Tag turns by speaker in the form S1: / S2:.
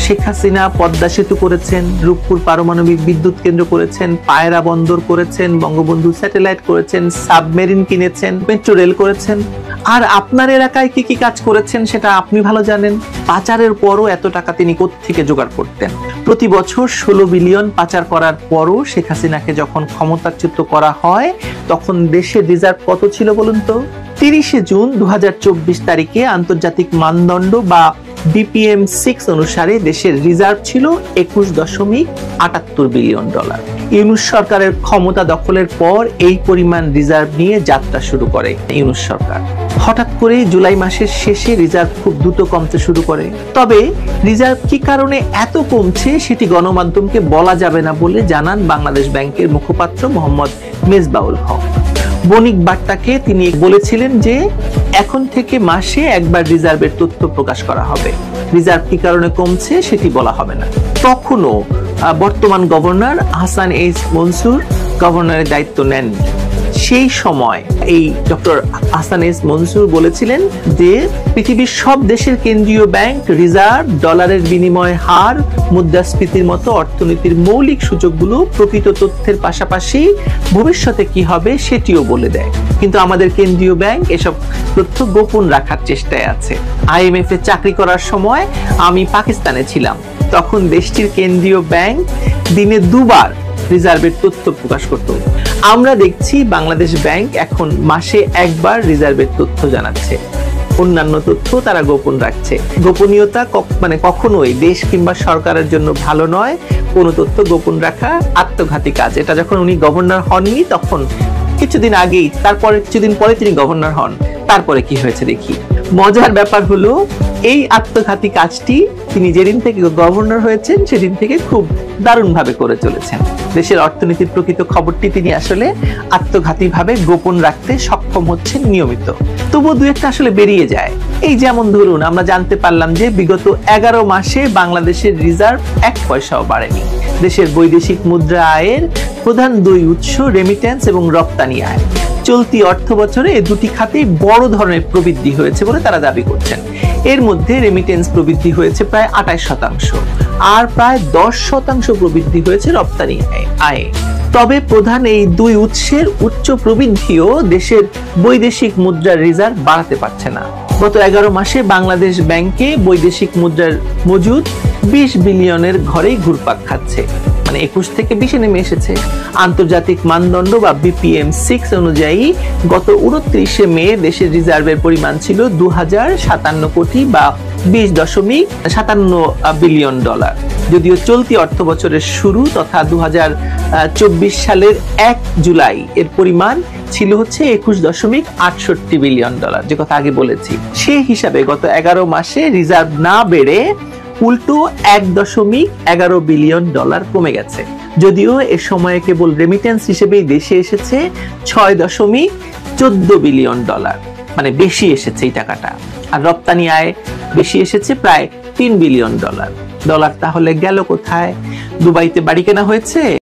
S1: শেখ হাসিনা পদ্মা সেতু করেছেন, রূপপুর পারমাণবিক বিদ্যুৎ কেন্দ্র করেছেন, পায়রা বন্দর করেছেন, বঙ্গবন্ধু স্যাটেলাইট করেছেন, সাবমেরিন কিনেছেন, মেট্রো রেল করেছেন। আর আপনার এলাকায় কি কি কাজ করেছেন সেটা আপনি ভালো জানেন। পাচারের পরও এত টাকা তিনি কোত্থেকে জোগাড় করতেন? প্রতি বছর 16 বিলিয়ন পাচার করার পরও শেখ হাসিনাকে যখন ক্ষমতাচ্যুত করা হয় তখন দেশের রিজার্ভ কত ছিল বলুন তো? 30 জুন 2024 তারিখে আন্তর্জাতিক মানদণ্ড বা BPM-6 অনুসারে দেশের রিজার্ভ ছিল 21.78 বিলিয়ন ডলার। ইউনূস সরকারের ক্ষমতা দখলের পর এই পরিমাণ রিজার্ভ নিয়ে যাত্রা শুরু করে ইউনূস সরকার। হঠাৎ করে জুলাই মাসের শেষে রিজার্ভ খুব দ্রুত কমতে শুরু করে। তবে রিজার্ভ কি কারণে এত কমছে সেটি গণমাধ্যমকে বলা যাবে না বলে জানান বাংলাদেশ ব্যাংকের মুখপাত্র মোহাম্মদ মেজবাউল হক। বণিক বার্তাকে তিনি বলেছিলেন যে এখন থেকে মাসে একবার রিজার্ভের তথ্য প্রকাশ করা হবে, রিজার্ভ কি কারণে কমছে সেটি বলা হবে না। তখনও বর্তমান গভর্নর হাসান এইচ মনসুর গভর্নরের দায়িত্ব নেন। সেই সময় এই ডক্টর হাসান এইচ মনসুর বলেছিলেন যে পৃথিবীর সব দেশের কেন্দ্রীয় ব্যাংক রিজার্ভ, ডলারের বিনিময় হার, মুদ্রাস্ফীতির মতো অর্থনীতির মৌলিক সূচকগুলো প্রকৃত তথ্যের পাশাপাশি ভবিষ্যতে কি হবে সেটিও বলে দেয়। কিন্তু আমাদের কেন্দ্রীয় ব্যাংক এসব তথ্য গোপন রাখার চেষ্টায় আছে। IMF এ চাকরি করার সময় আমি পাকিস্তানে ছিলাম, তখন দেশটির কেন্দ্রীয় ব্যাংক দিনে 2 বার রিজার্ভের তথ্য প্রকাশ করত। আমরা দেখছি বাংলাদেশ ব্যাংক এখন মাসে 1 বার রিজার্ভের তথ্য জানাচ্ছে, অন্যান্য তথ্য তারা গোপন রাখছে। গোপনীয়তা কখনোই দেশ কিংবা সরকারের জন্য ভালো নয়। কোনো তথ্য গোপন রাখা আত্মঘাতী কাজ। এটা যখন উনি গভর্নর হননি তখন কিছুদিন আগেই, তারপরে কিছুদিন পরে তিনি গভর্নর হন, তারপরে কি হয়েছে দেখি। মজার ব্যাপার হলো এই আত্মঘাতী কাজটি তিনি যেদিন থেকে গভর্নর হয়েছেন সেদিন থেকে খুব দারুণভাবে করে চলেছেন। দেশের অর্থনীতির প্রকৃত খবরটি তিনি আসলে আত্মঘাতীভাবে গোপন রাখতে সক্ষম হচ্ছেন নিয়মিত। তবুও 2-1টা আসলে বেরিয়ে যায়। এই যেমন ধরুন আমরা জানতে পারলাম যে বিগত 11 মাসে বাংলাদেশের রিজার্ভ 1 পয়সাও বাড়েনি। দেশের বৈদেশিক মুদ্রা আয়ের প্রধান 2 উৎস রেমিটেন্স এবং রপ্তানি আয়। চলতি অর্থ বছরে এই দুটি খাতে বড় ধরনের প্রবৃদ্ধি হয়েছে বলে তারা দাবি করছেন। এর মধ্যে রেমিটেন্স প্রবৃদ্ধি হয়েছে প্রায় 28%, আর প্রায় 10% প্রবৃদ্ধি হয়েছে রপ্তানি আয়ে। তবে প্রধান এই 2 উৎসের উচ্চ প্রবৃদ্ধিও দেশের বৈদেশিক মুদ্রার রিজার্ভ বাড়াতে পারছে না। গত 11 মাসে বাংলাদেশ ব্যাংকে বৈদেশিক মুদ্রার মজুদ 20 বিলিয়নের ঘরেই ঘুরপাক খাচ্ছে, 21 থেকে 20-এ নেমে এসেছে। আন্তর্জাতিক মানদণ্ড বা BPM-6 অনুযায়ী গত 29 মে দেশের রিজার্ভের পরিমাণ ছিল 2057 কোটি বা 20.57 বিলিয়ন ডলার। যদিও চলতি অর্থ বছরের শুরু তথা 2024 সালের 1 জুলাই এর পরিমাণ ছিল 21.68 বিলিয়ন ডলার, যে কথা আগে বলেছি। সেই হিসাবে গত 11 মাসে রিজার্ভ না বেড়ে উল্টো 1.11 বিলিয়ন ডলার কমে গেছে। যদিও এ সময়ে কেবল রেমিটেন্স হিসেবেই দেশে এসেছে 6.14 বিলিয়ন ডলার, বেশি এসেছে এই টাকাটা। আর রপ্তানি আয় বেশি এসেছে প্রায় 3 বিলিয়ন ডলার। ডলার তাহলে গেল কোথায়? দুবাইতে বাড়ি কেনা হয়েছে?